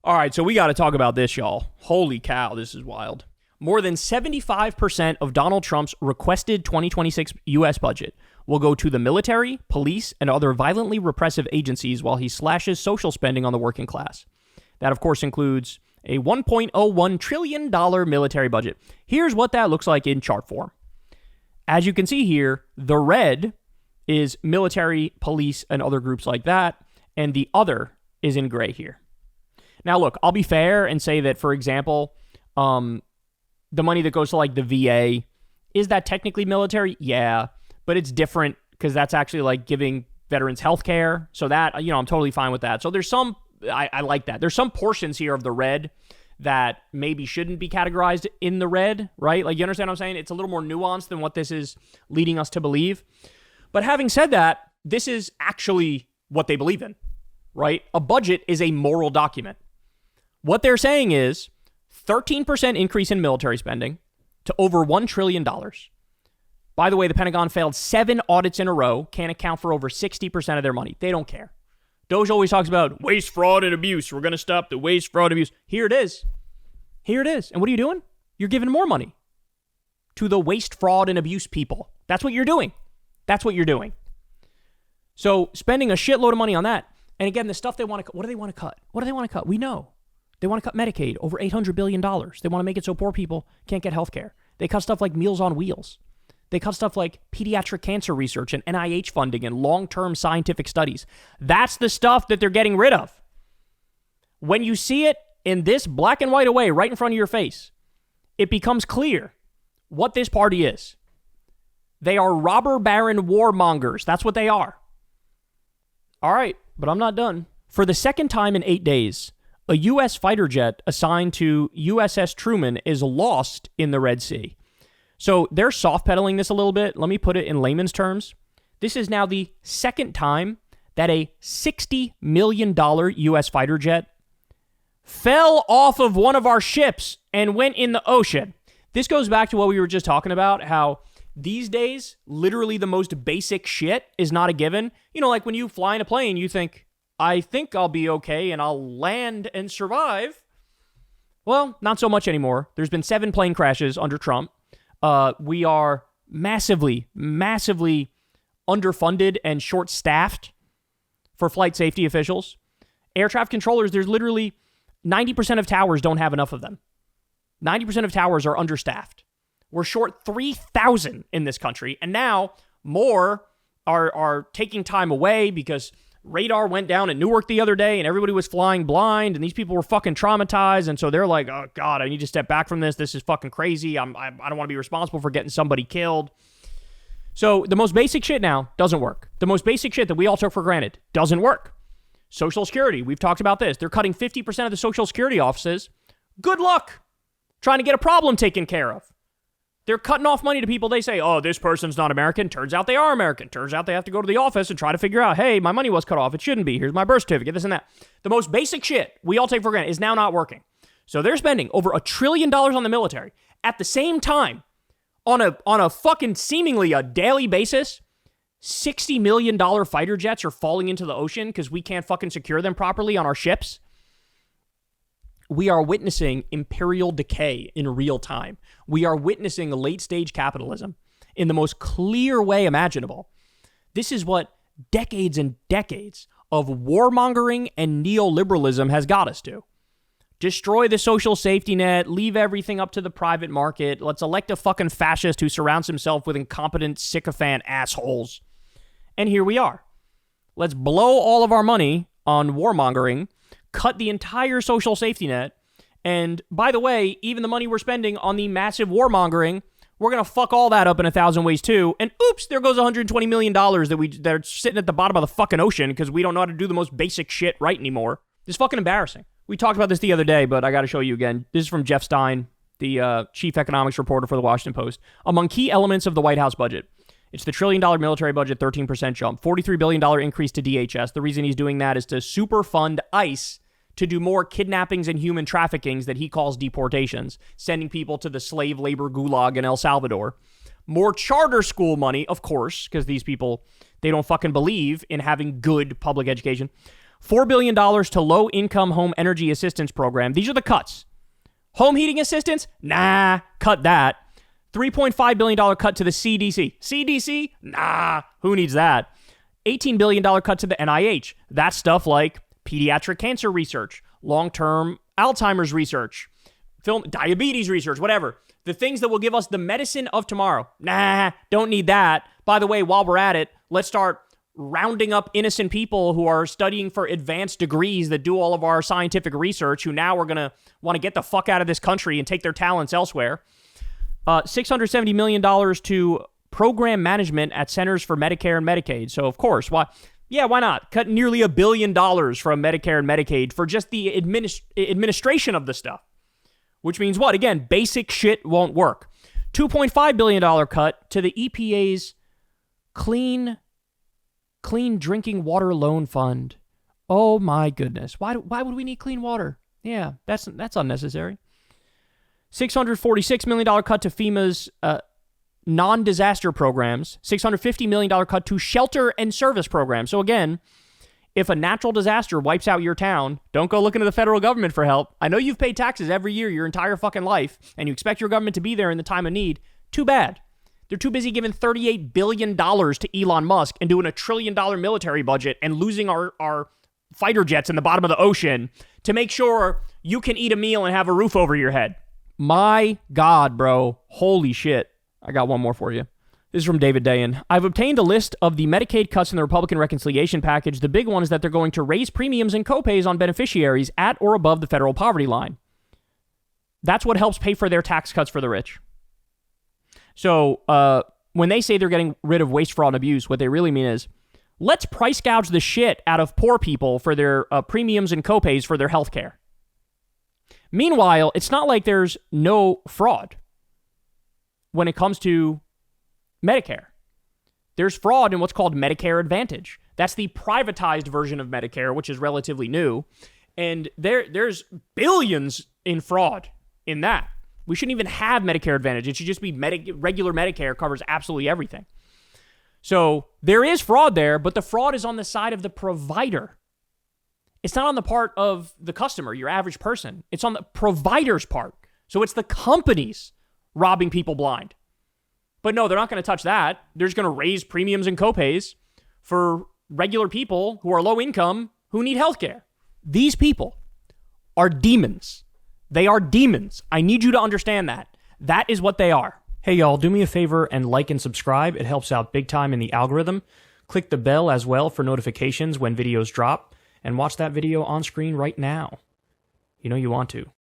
All right, so we got to talk about this, y'all. Holy cow, this is wild. More than 75% of Donald Trump's requested 2026 U.S. budget will go to the military, police, and other violently repressive agencies while he slashes social spending on the working class. That, of course, includes a $1.01 trillion military budget. Here's what that looks like in chart form. As you can see here, the red is military, police, and other groups like that, and the other is in gray here. Now, look, I'll be fair and say that, for example, the money that goes to like the VA, is that technically military? Yeah, but it's different because that's actually like giving veterans health care. So that, I'm totally fine with that. So there's some, I like that. There's some portions here of the red that maybe shouldn't be categorized in the red, right? Like, you understand what I'm saying? It's a little more nuanced than what this is leading us to believe. But having said that, this is actually what they believe in, right? A budget is a moral document. What they're saying is 13% increase in military spending to over $1 trillion. By the way, the Pentagon failed 7 audits in a row, can't account for over 60% of their money. They don't care. Doge always talks about waste, fraud, and abuse. We're going to stop the waste, fraud, abuse. Here it is. Here it is. And what are you doing? You're giving more money to the waste, fraud, and abuse people. That's what you're doing. That's what you're doing. So spending a shitload of money on that. And again, the stuff they want to cut. What do they want to cut? What do they want to cut? We know. They want to cut Medicaid, over $800 billion. They want to make it so poor people can't get health care. They cut stuff like Meals on Wheels. They cut stuff like pediatric cancer research and NIH funding and long-term scientific studies. That's the stuff that they're getting rid of. When you see it in this black and white way right in front of your face, it becomes clear what this party is. They are robber baron warmongers. That's what they are. All right, but I'm not done. For the second time in 8 days, a U.S. fighter jet assigned to USS Truman is lost in the Red Sea. So they're soft-pedaling this a little bit. Let me put it in layman's terms. This is now the second time that a $60 million U.S. fighter jet fell off of one of our ships and went in the ocean. This goes back to what we were just talking about, how these days, literally the most basic shit is not a given. Like when you fly in a plane, you think, I think I'll be okay and I'll land and survive. Well, not so much anymore. There's been 7 plane crashes under Trump. We are massively, massively underfunded and short-staffed for flight safety officials. Air traffic controllers, there's literally 90% of towers don't have enough of them. 90% of towers are understaffed. We're short 3,000 in this country, and now more are taking time away because radar went down at Newark the other day and everybody was flying blind and these people were fucking traumatized. And so they're like, oh God, I need to step back from this. This is fucking crazy. I don't want to be responsible for getting somebody killed. So the most basic shit now doesn't work. The most basic shit that we all took for granted doesn't work. Social Security. We've talked about this. They're cutting 50% of the Social Security offices. Good luck trying to get a problem taken care of. They're cutting off money to people. They say, oh, this person's not American. Turns out they are American. Turns out they have to go to the office and try to figure out, hey, my money was cut off. It shouldn't be. Here's my birth certificate, this and that. The most basic shit we all take for granted is now not working. So they're spending over $1 trillion on the military. At the same time, on a fucking seemingly a daily basis, $60 million fighter jets are falling into the ocean because we can't fucking secure them properly on our ships. We are witnessing imperial decay in real time. We are witnessing late-stage capitalism in the most clear way imaginable. This is what decades and decades of warmongering and neoliberalism has got us to. Destroy the social safety net, leave everything up to the private market. Let's elect a fucking fascist who surrounds himself with incompetent, sycophant assholes. And here we are. Let's blow all of our money on warmongering, cut the entire social safety net, and by the way, even the money we're spending on the massive warmongering, we're going to fuck all that up in 1,000 ways too, and oops, there goes $120 million that are sitting at the bottom of the fucking ocean because we don't know how to do the most basic shit right anymore. It's fucking embarrassing. We talked about this the other day, but I got to show you again. This is from Jeff Stein, the chief economics reporter for the Washington Post. Among key elements of the White House budget, it's the $1 trillion military budget, 13% jump, $43 billion increase to DHS. The reason he's doing that is to super fund ICE to do more kidnappings and human traffickings that he calls deportations, sending people to the slave labor gulag in El Salvador. More charter school money, of course, because these people, they don't fucking believe in having good public education. $4 billion to low-income home energy assistance program. These are the cuts. Home heating assistance? Nah, cut that. $3.5 billion cut to the CDC. CDC? Nah, who needs that? $18 billion cut to the NIH. That's stuff like pediatric cancer research, long-term Alzheimer's research, diabetes research, whatever. The things that will give us the medicine of tomorrow. Nah, don't need that. By the way, while we're at it, let's start rounding up innocent people who are studying for advanced degrees that do all of our scientific research, who now are going to want to get the fuck out of this country and take their talents elsewhere. $670 million to program management at Centers for Medicare and Medicaid. So, of course, why not? Cut nearly $1 billion from Medicare and Medicaid for just the administration of the stuff. Which means what? Again, basic shit won't work. $2.5 billion cut to the EPA's Clean Drinking Water Loan Fund. Oh my goodness. Why would we need clean water? Yeah, that's unnecessary. $646 million cut to FEMA's non-disaster programs. $650 million cut to shelter and service programs. So again, if a natural disaster wipes out your town, don't go looking to the federal government for help. I know you've paid taxes every year your entire fucking life, and you expect your government to be there in the time of need. Too bad. They're too busy giving $38 billion to Elon Musk and doing $1 trillion military budget and losing our fighter jets in the bottom of the ocean to make sure you can eat a meal and have a roof over your head. My God, bro. Holy shit. I got one more for you. This is from David Dayan. I've obtained a list of the Medicaid cuts in the Republican reconciliation package. The big one is that they're going to raise premiums and copays on beneficiaries at or above the federal poverty line. That's what helps pay for their tax cuts for the rich. So when they say they're getting rid of waste, fraud, and abuse, what they really mean is, let's price gouge the shit out of poor people for their premiums and copays for their health care. Meanwhile, it's not like there's no fraud when it comes to Medicare. There's fraud in what's called Medicare Advantage. That's the privatized version of Medicare, which is relatively new. And there's billions in fraud in that. We shouldn't even have Medicare Advantage. It should just be regular Medicare covers absolutely everything. So there is fraud there, but the fraud is on the side of the provider. It's not on the part of the customer, your average person. It's on the provider's part. So it's the companies robbing people blind. But no, they're not going to touch that. They're just going to raise premiums and copays for regular people who are low income who need healthcare. These people are demons. They are demons. I need you to understand that. That is what they are. Hey, y'all, do me a favor and like and subscribe. It helps out big time in the algorithm. Click the bell as well for notifications when videos drop. And watch that video on screen right now. You know you want to.